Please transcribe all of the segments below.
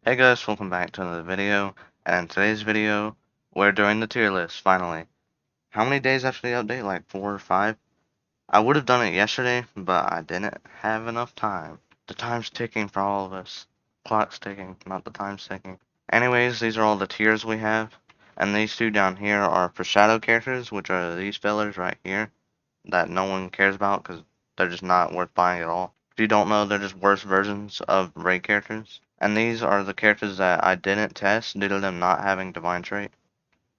Hey guys, welcome back to another video, and in today's video, we're doing the tier list, finally. How many days after the update? Like 4 or 5? I would have done it yesterday, but I didn't have enough time. The time's ticking for all of us. Clock's ticking, not the time's ticking. Anyways, these are all the tiers we have, and these two down here are for shadow characters, which are these fellers right here, that no one cares about because they're just not worth buying at all. If you don't know, they're just worse versions of raid characters. And these are the characters that I didn't test due to them not having Divine Trait.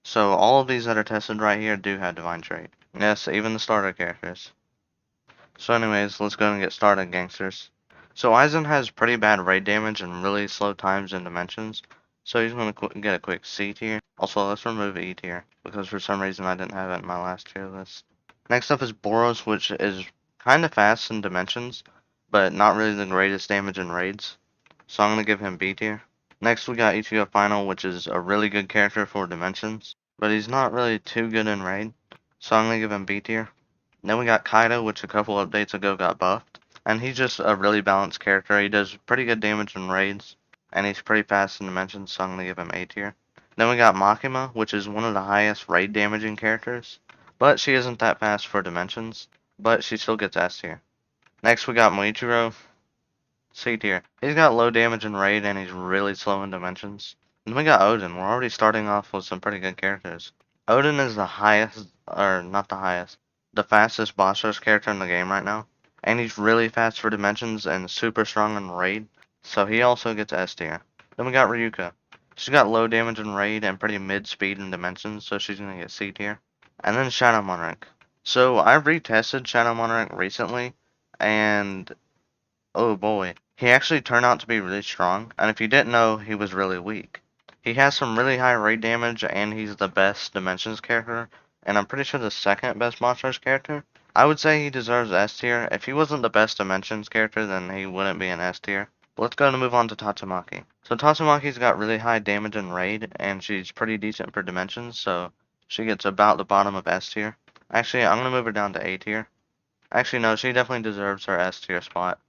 So all of these that are tested right here do have Divine Trait. Yes, even the starter characters. So anyways, let's go and get started, gangsters. So Aizen has pretty bad raid damage and really slow times and dimensions. So he's going to get a quick C tier. Also, let's remove E tier, because for some reason I didn't have it in my last tier list. Next up is Boros, which is kind of fast in dimensions, but not really the greatest damage in raids. So I'm going to give him B tier. Next we got Ichigo Final, which is a really good character for dimensions, but he's not really too good in raid. So I'm going to give him B tier. Then we got Kaido, which a couple updates ago got buffed. And he's just a really balanced character. He does pretty good damage in raids, and he's pretty fast in dimensions, so I'm going to give him A tier. Then we got Makima, which is one of the highest raid damaging characters, but she isn't that fast for dimensions, but she still gets S tier. Next we got Muichiro, C tier. He's got low damage in raid, and he's really slow in dimensions. Then we got Odin. We're already starting off with some pretty good characters. Odin is the highest, or not the highest, the fastest boss rush character in the game right now. And he's really fast for dimensions and super strong in raid, so he also gets S tier. Then we got Ryuka. She's got low damage in raid and pretty mid speed in dimensions, so she's gonna get C tier. And then Shadow Monarch. So I retested Shadow Monarch recently, and oh boy, he actually turned out to be really strong, and if you didn't know, he was really weak. He has some really high raid damage, and he's the best Dimensions character, and I'm pretty sure the second best Monsters character. I would say he deserves S tier. If he wasn't the best Dimensions character, then he wouldn't be an S tier. But let's go and move on to Tatsumaki. So Tatsumaki's got really high damage in raid, and she's pretty decent for Dimensions, so she gets about the bottom of S tier. Actually, I'm gonna move her down to A tier. Actually, no, she definitely deserves her S tier spot.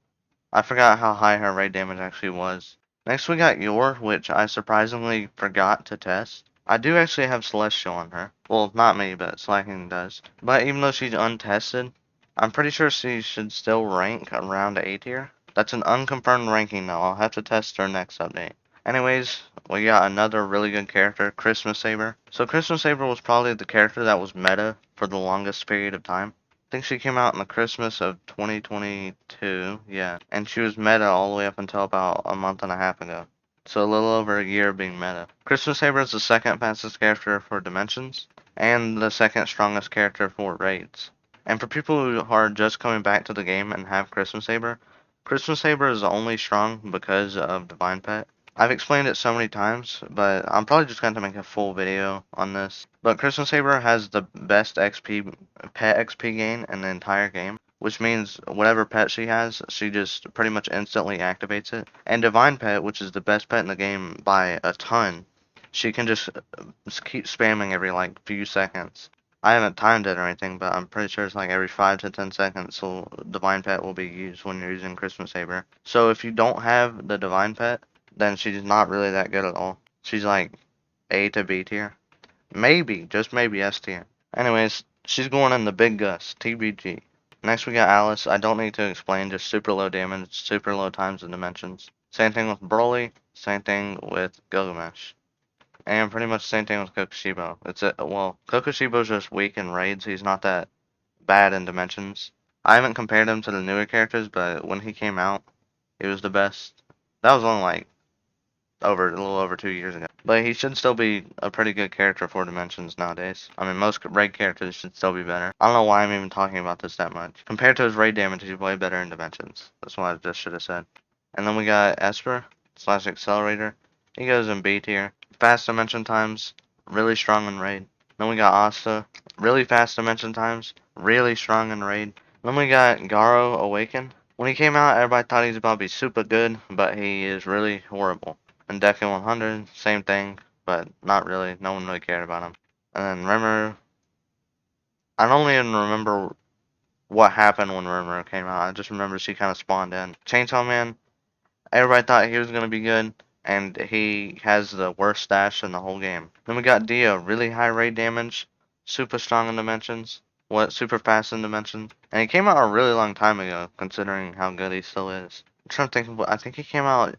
I forgot how high her raid damage actually was. Next we got Yor, which I surprisingly forgot to test. I do actually have Celestial on her. Well, not me, but Slacking does. But even though she's untested, I'm pretty sure she should still rank around A tier. That's an unconfirmed ranking though. I'll have to test her next update. Anyways, we got another really good character, Christmas Saber. So Christmas Saber was probably the character that was meta for the longest period of time. I think she came out in the Christmas of 2022, yeah. And she was meta all the way up until about a month and a half ago. So a little over a year of being meta. Christmas Saber is the second fastest character for Dimensions, and the second strongest character for raids. And for people who are just coming back to the game and have Christmas Saber is only strong because of Divine Pet. I've explained it so many times, but I'm probably just going to make a full video on this. But Christmas Saber has the best pet XP gain in the entire game, which means whatever pet she has, she just pretty much instantly activates it. And Divine Pet, which is the best pet in the game by a ton, she can just keep spamming every like few seconds. I haven't timed it or anything, but I'm pretty sure it's like every 5 to 10 seconds, so Divine Pet will be used when you're using Christmas Saber. So if you don't have the Divine Pet, then she's not really that good at all. She's like A to B tier. Maybe, just maybe S tier. Anyways, she's going in the Big Gus, TBG. Next we got Alice. I don't need to explain, just super low damage, super low times and dimensions. Same thing with Broly, same thing with Gilgamesh. And pretty much the same thing with Kokushibo. Well, Kokushibo's just weak in raids, he's not that bad in dimensions. I haven't compared him to the newer characters, but when he came out, he was the best. That was only like a little over 2 years ago. But he should still be a pretty good character for Dimensions nowadays. I mean, most raid characters should still be better. I don't know why I'm even talking about this that much. Compared to his raid damage, he's way better in Dimensions. That's what I just should have said. And then we got Esper / Accelerator. He goes in B tier. Fast dimension times, really strong in raid. Then we got Asta, really fast dimension times, really strong in raid. Then we got Garo Awaken. When he came out, everybody thought he was about to be super good, but he is really horrible. And Deku 100, same thing, but not really. No one really cared about him. And then Rimuru, I don't even remember what happened when Rimuru came out. I just remember she kind of spawned in. Chainsaw Man, everybody thought he was going to be good, and he has the worst stash in the whole game. Then we got Dio, really high raid damage, super strong in dimensions, super fast in dimensions, and he came out a really long time ago, considering how good he still is. I'm trying to think of I think he came out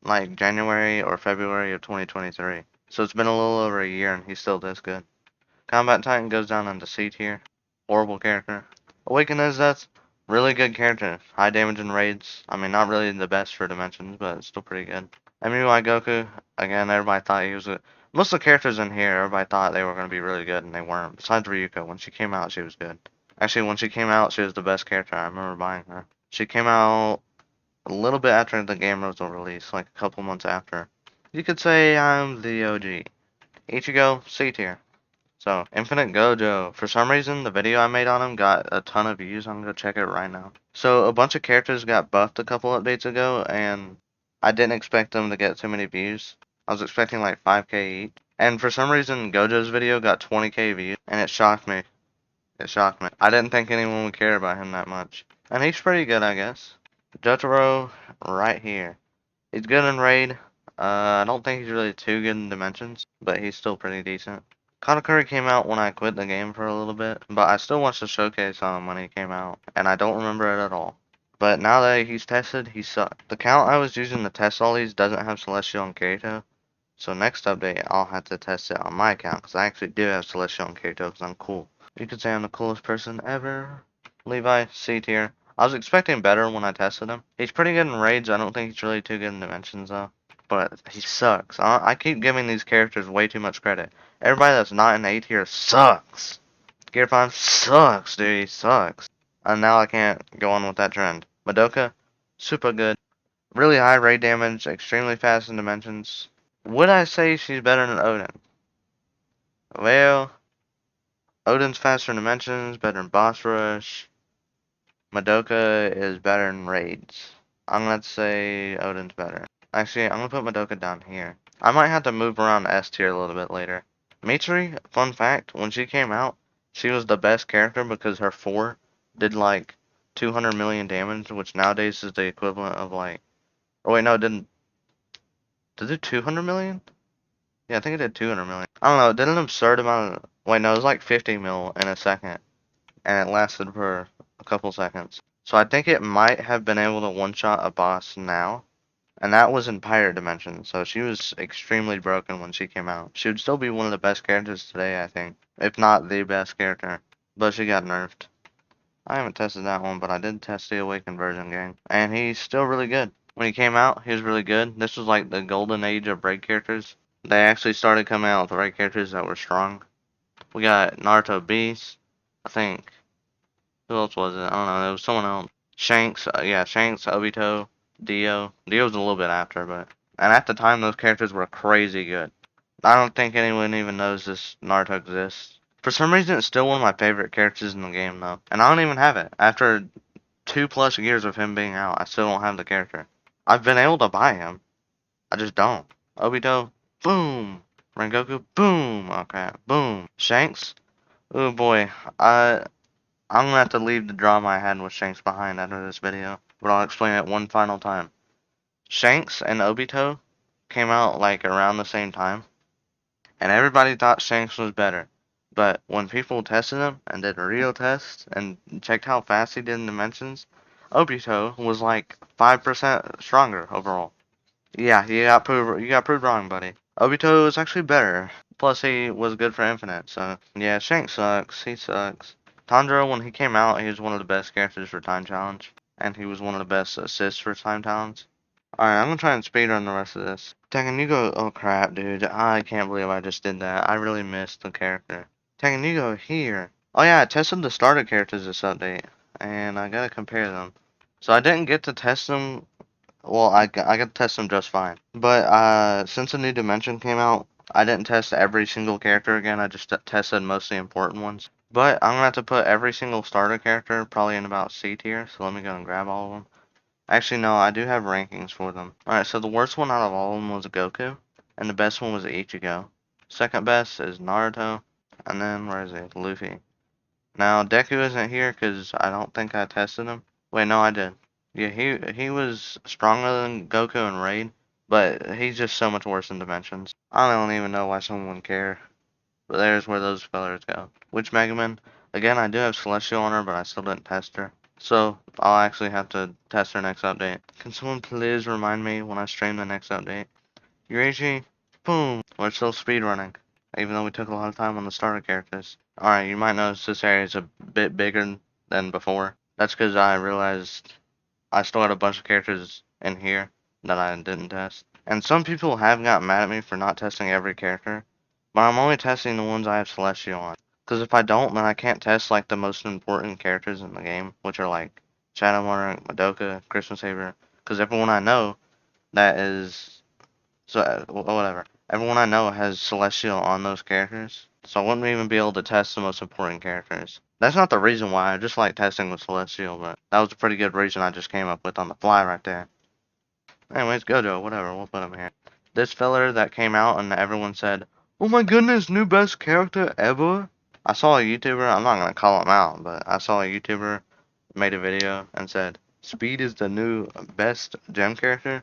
like January or February of 2023. So it's been a little over a year and he's still this good. Combat Titan goes down into C tier. Horrible character. Awaken His Death, really good character. High damage in raids. I mean, not really the best for dimensions, but it's still pretty good. MUI Goku, again, everybody thought he was good. Most of the characters in here, everybody thought they were going to be really good, and they weren't. Besides Ryuko, when she came out, she was good. Actually, when she came out, she was the best character. I remember buying her. She came out a little bit after the game was released, like a couple months after. You could say I'm the OG. Ichigo, C tier. So, Infinite Gojo. For some reason, the video I made on him got a ton of views. I'm gonna go check it right now. So, a bunch of characters got buffed a couple updates ago, and I didn't expect them to get too many views. I was expecting like 5k each. And for some reason, Gojo's video got 20k views, and it shocked me. It shocked me. I didn't think anyone would care about him that much. And he's pretty good, I guess. Jotaro, right here. He's good in raid. I don't think he's really too good in dimensions, but he's still pretty decent. Katakuri came out when I quit the game for a little bit, but I still watched the showcase on him when he came out, and I don't remember it at all. But now that he's tested, he sucked. The count I was using to test all these doesn't have Celestial and Kirito, so next update I'll have to test it on my account, because I actually do have Celestial and Kirito, because I'm cool. You could say I'm the coolest person ever. Levi, C tier. I was expecting better when I tested him. He's pretty good in raids. I don't think he's really too good in dimensions though. But he sucks. I keep giving these characters way too much credit. Everybody that's not in A tier sucks. Gear 5 sucks, dude. He sucks. And now I can't go on with that trend. Madoka, super good. Really high raid damage, extremely fast in dimensions. Would I say she's better than Odin? Well, Odin's faster in dimensions, better in boss rush. Madoka is better in raids. I'm gonna say Odin's better. Actually, I'm gonna put Madoka down here. I might have to move around S tier a little bit later. Mitsuri, fun fact, when she came out, she was the best character because her 4 did like 200 million damage, which nowadays is the equivalent of like, oh wait, no, it didn't. Did it 200 million? Yeah, I think it did 200 million. I don't know, it did an absurd amount of, wait, no, it was like 50 mil in a second, and it lasted for a couple seconds. So I think it might have been able to one-shot a boss now. And that was in Pirate Dimension, so she was extremely broken when she came out. She would still be one of the best characters today, I think. If not the best character. But she got nerfed. I haven't tested that one, but I did test the Awakened version, gang. And he's still really good. When he came out, he was really good. This was like the golden age of raid characters. They actually started coming out with raid characters that were strong. We got Naruto Beast. I think. Who else was it? I don't know. It was someone else. Shanks. Yeah, Shanks, Obito. Dio. Dio's a little bit after, but. And at the time, those characters were crazy good. I don't think anyone even knows this Naruto exists. For some reason, it's still one of my favorite characters in the game, though. And I don't even have it. After 2+ years of him being out, I still don't have the character. I've been able to buy him. I just don't. Obito, boom. Rengoku, boom. Okay, boom. Shanks, oh boy. I'm gonna have to leave the drama I had with Shanks behind after this video, but I'll explain it one final time. Shanks and Obito came out like around the same time, and everybody thought Shanks was better. But when people tested him and did real tests and checked how fast he did in dimensions, Obito was like 5% stronger overall. Yeah, you got proved wrong, buddy. Obito is actually better. Plus, he was good for Infinite, so yeah, Shanks sucks. He sucks. Tanjiro, when he came out, he was one of the best characters for Time Challenge, and he was one of the best assists for Time Challenge. Alright, I'm gonna try and speedrun the rest of this. Tekken, you go. Oh crap, dude. I can't believe I just did that. I really missed the character. Tekken, you go here. Oh yeah, I tested the starter characters this update, and I gotta compare them. So I didn't get to test them. Well, I got to test them just fine. But since a new dimension came out, I didn't test every single character again. I just tested most of the important ones. But I'm gonna have to put every single starter character probably in about C tier. So let me go and grab all of them. Actually, no, I do have rankings for them. Alright, so the worst one out of all of them was Goku, and the best one was Ichigo. Second best is Naruto, and then, where is it? Luffy. Now, Deku isn't here because I don't think I tested him. Wait, no, I did. Yeah, he was stronger than Goku in Raid, But he's just so much worse in Dimensions. I don't even know why someone would care. But there's where those fellers go. Witch Megaman, again, I do have Celestial on her, but I still didn't test her. So, I'll actually have to test her next update. Can someone please remind me when I stream the next update? Yurigi, boom! We're still speedrunning, even though we took a lot of time on the starter characters. Alright, you might notice this area is a bit bigger than before. That's because I realized I still had a bunch of characters in here that I didn't test. And some people have gotten mad at me for not testing every character, but I'm only testing the ones I have Celestial on. Because if I don't, then I can't test like the most important characters in the game, which are like Shadow Monarch, Madoka, Christmas Saber. Because everyone I know that is so whatever. Everyone I know has Celestial on those characters, so I wouldn't even be able to test the most important characters. That's not the reason why. I just like testing with Celestial, but that was a pretty good reason I just came up with on the fly right there. Anyways, Gojo, whatever, we'll put him here. This feller that came out and everyone said, "Oh my goodness, new best character ever." I saw a YouTuber, I'm not gonna call him out, but I saw a YouTuber made a video and said, "Speed is the new best gem character."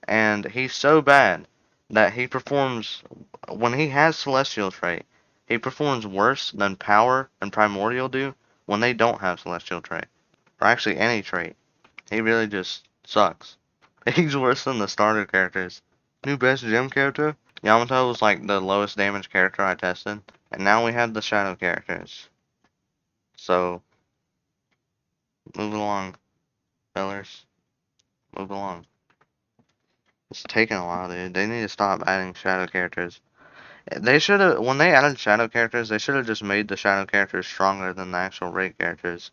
And he's so bad that he performs, when he has Celestial trait, he performs worse than Power and Primordial do when they don't have Celestial trait. Or actually any trait. He really just sucks. He's worse than the starter characters. New best gem character? Yamato was like the lowest damage character I tested. And now we have the shadow characters. So, move along, fellers. Move along. It's taking a while, dude. They need to stop adding shadow characters. They should have, when they added shadow characters, they should have just made the shadow characters stronger than the actual raid characters.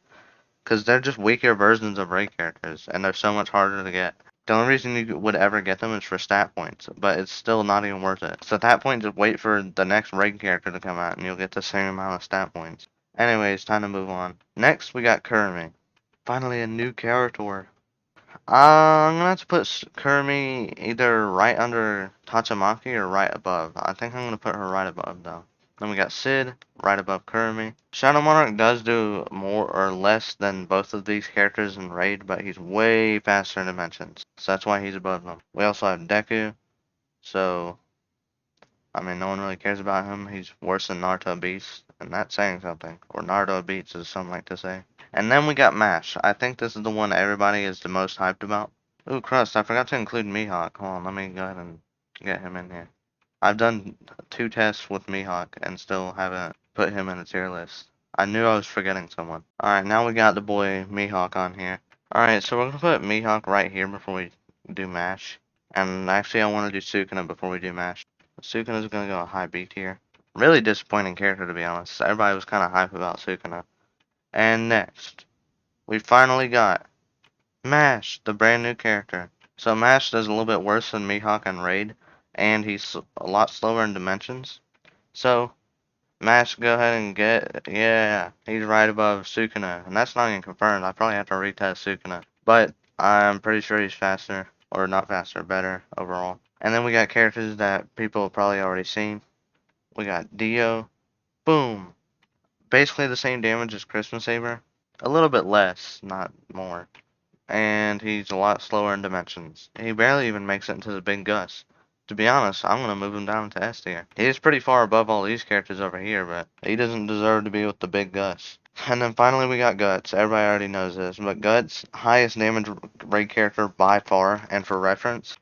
Because they're just weaker versions of raid characters, and they're so much harder to get. The only reason you would ever get them is for stat points, but it's still not even worth it. So at that point, just wait for the next raid character to come out, and you'll get the same amount of stat points. Anyways, time to move on. Next, we got Kurumi. Finally, a new character. I'm gonna have to put Kurumi either right under Tatsumaki or right above. I think I'm gonna put her right above though. Then we got Sid right above Kurumi. Shadow Monarch does do more or less than both of these characters in Raid, but he's way faster in Dimensions, so that's why he's above them. We also have Deku, so I mean no one really cares about him. He's worse than Naruto Beast, and that's saying something. Or Naruto Beats, as some like to say. And then we got MASH. I think this is the one everybody is the most hyped about. Ooh, Crust, I forgot to include Mihawk. Hold on, let me go ahead and get him in here. I've done 2 tests with Mihawk and still haven't put him in a tier list. I knew I was forgetting someone. Alright, now we got the boy Mihawk on here. Alright, so we're gonna put Mihawk right here before we do MASH. And actually I want to do Sukuna before we do MASH. Sukuna's gonna go a high B tier. Really disappointing character to be honest. Everybody was kinda hype about Sukuna. And next, we finally got Mash, the brand new character. So Mash does a little bit worse than Mihawk and Raid, and he's a lot slower in Dimensions. So, Mash, go ahead and yeah, he's right above Sukuna, and that's not even confirmed. I probably have to retest Sukuna, but I'm pretty sure he's faster, or not faster, better overall. And then we got characters that people have probably already seen. We got Dio, boom, basically the same damage as Christmas Saber, a little bit less, not more. And he's a lot slower in Dimensions. He barely even makes it into the Big Gus. To be honest, I'm going to move him down to S tier. He is pretty far above all these characters over here, but he doesn't deserve to be with the Big Gus. And then finally we got Guts. Everybody already knows this, but Guts, highest damage raid character by far, and for reference.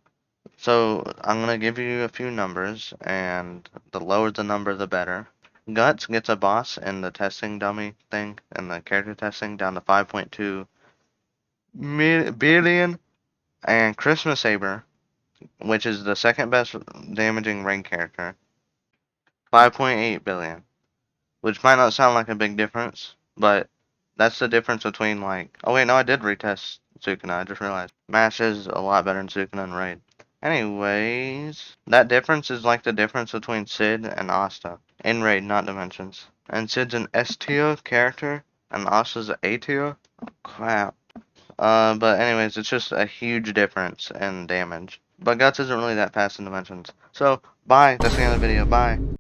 So I'm going to give you a few numbers, and the lower the number, the better. Guts gets a boss in the testing dummy thing, in the character testing, down to 5.2 billion, and Christmas Saber, which is the second best damaging ring character, 5.8 billion, which might not sound like a big difference, but that's the difference between like, oh wait, no, I did retest Sukuna, I just realized. Mash is a lot better than Sukuna and Raid. Anyways, that difference is like the difference between Sid and Asta. In Raid, not Dimensions. And Sid's an S tier character, and Asta's an A tier? Oh, crap. But anyways, it's just a huge difference in damage. But Guts isn't really that fast in Dimensions. So, bye. That's the end of the video. Bye.